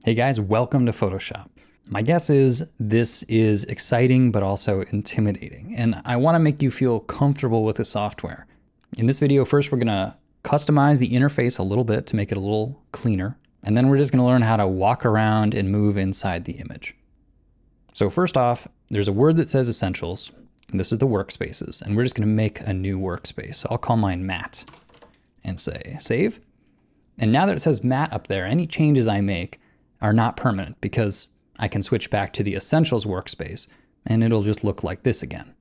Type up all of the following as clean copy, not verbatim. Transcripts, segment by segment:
Hey guys, welcome to Photoshop. My guess is this is exciting but also intimidating, and I want to make you feel comfortable with the software. In this video, first we're going to customize the interface a little bit to make it a little cleaner, and then we're just going to learn how to walk around and move inside the image. So first off, there's a word that says Essentials, and this is the workspaces, and we're just going to make a new workspace. So I'll call mine Matte and say Save. And now that it says Matte up there, any changes I make are not permanent because I can switch back to the Essentials workspace and it'll just look like this again.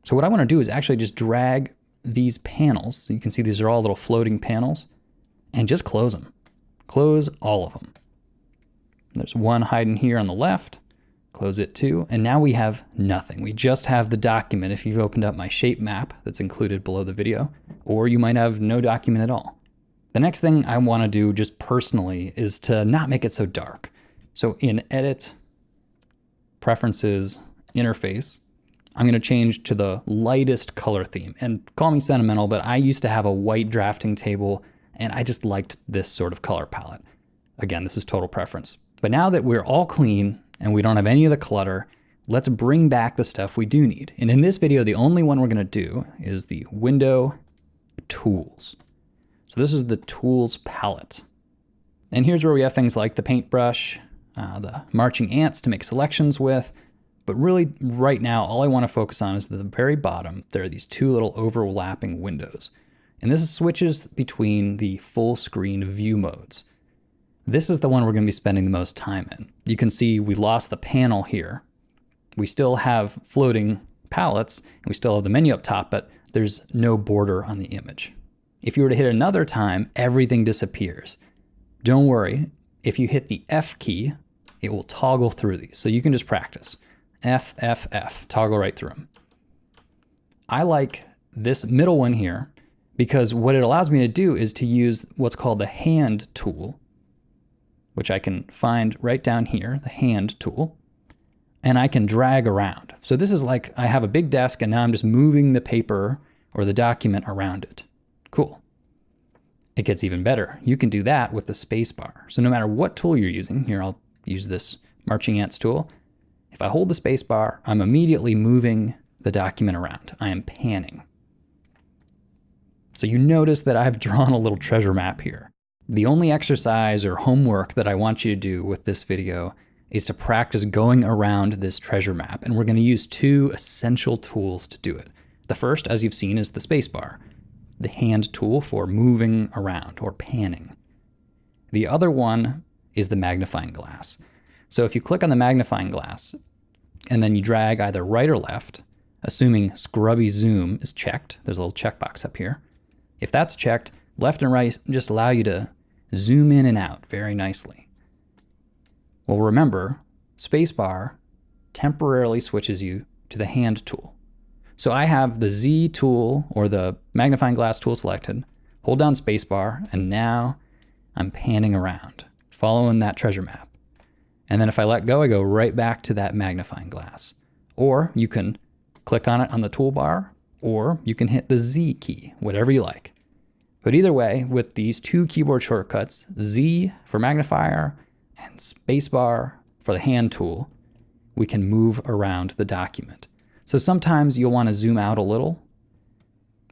So what I want to do is actually just drag these panels. So you can see these are all little floating panels and just close them. Close all of them. There's one hiding here on the left. Close it too. And now we have nothing. We just have the document if you've opened up my shape map that's included below the video, or you might have no document at all. The next thing I want to do just personally is to not make it so dark. So in Edit, Preferences, Interface, I'm going to change to the lightest color theme. And call me sentimental, but I used to have a white drafting table and I just liked this sort of color palette. Again, this is total preference. But now that we're all clean and we don't have any of the clutter, let's bring back the stuff we do need. And in this video, the only one we're going to do is the Window Tools. So this is the Tools palette. And here's where we have things like the paintbrush, the marching ants to make selections with. But really right now, all I want to focus on is at the very bottom, there are these two little overlapping windows. And this switches between the full screen view modes. This is the one we're going to be spending the most time in. You can see we lost the panel here. We still have floating palettes and we still have the menu up top, but there's no border on the image. If you were to hit another time, everything disappears. Don't worry, if you hit the F key, it will toggle through these. So you can just practice. F, F, F, toggle right through them. I like this middle one here because what it allows me to do is to use what's called the hand tool, which I can find right down here, the hand tool, and I can drag around. So this is like I have a big desk and now I'm just moving the paper or the document around it. Cool. It gets even better. You can do that with the space bar. So no matter what tool you're using, here I'll use this marching ants tool. If I hold the space bar, I'm immediately moving the document around. I am panning. So you notice that I've drawn a little treasure map here. The only exercise or homework that I want you to do with this video is to practice going around this treasure map. And we're going to use two essential tools to do it. The first, as you've seen, is the space bar, the hand tool for moving around or panning. The other one is the magnifying glass. So if you click on the magnifying glass and then you drag either right or left, assuming scrubby zoom is checked, there's a little checkbox up here. If that's checked, left and right just allow you to zoom in and out very nicely. Well, remember, spacebar temporarily switches you to the hand tool. So I have the Z tool or the magnifying glass tool selected, hold down spacebar, and now I'm panning around, following that treasure map. And then if I let go, I go right back to that magnifying glass. Or you can click on it on the toolbar, or you can hit the Z key, whatever you like. But either way, with these two keyboard shortcuts, Z for magnifier and spacebar for the hand tool, we can move around the document. So sometimes you'll want to zoom out a little,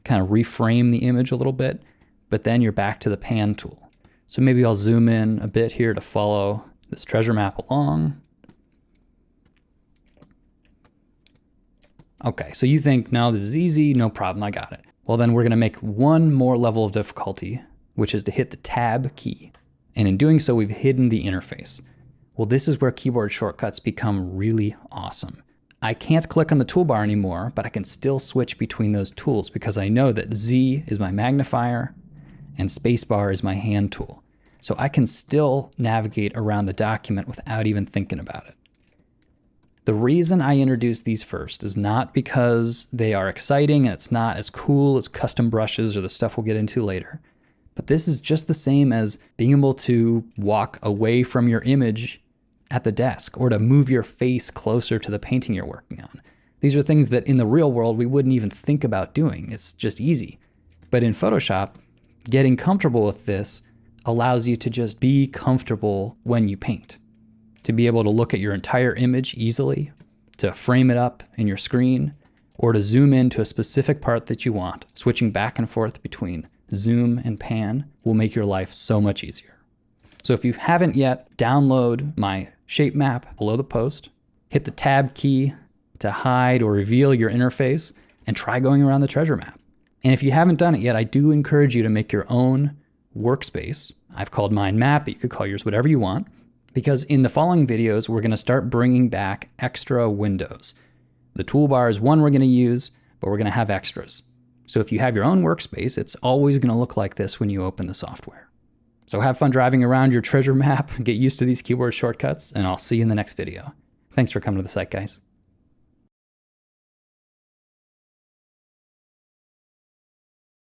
kind of reframe the image a little bit, but then you're back to the pan tool. So maybe I'll zoom in a bit here to follow this treasure map along. Okay, so you think, no, this is easy, no problem, I got it. Well, then we're going to make one more level of difficulty, which is to hit the Tab key. And in doing so, we've hidden the interface. Well, this is where keyboard shortcuts become really awesome. I can't click on the toolbar anymore, but I can still switch between those tools because I know that Z is my magnifier and spacebar is my hand tool. So I can still navigate around the document without even thinking about it. The reason I introduced these first is not because they are exciting and it's not as cool as custom brushes or the stuff we'll get into later, but this is just the same as being able to walk away from your image at the desk or to move your face closer to the painting you're working on. These are things that in the real world we wouldn't even think about doing. It's just easy. But in Photoshop, getting comfortable with this allows you to just be comfortable when you paint, to be able to look at your entire image easily, to frame it up in your screen, or to zoom in to a specific part that you want. Switching back and forth between zoom and pan will make your life so much easier. So if you haven't yet, download my shape map below the post, hit the tab key to hide or reveal your interface, and try going around the treasure map. And if you haven't done it yet, I do encourage you to make your own workspace. I've called mine map, but you could call yours whatever you want, because in the following videos, we're gonna start bringing back extra windows. The toolbar is one we're gonna use, but we're gonna have extras. So if you have your own workspace, it's always gonna look like this when you open the software. So have fun driving around your treasure map, get used to these keyboard shortcuts, and I'll see you in the next video. Thanks for coming to the site, guys.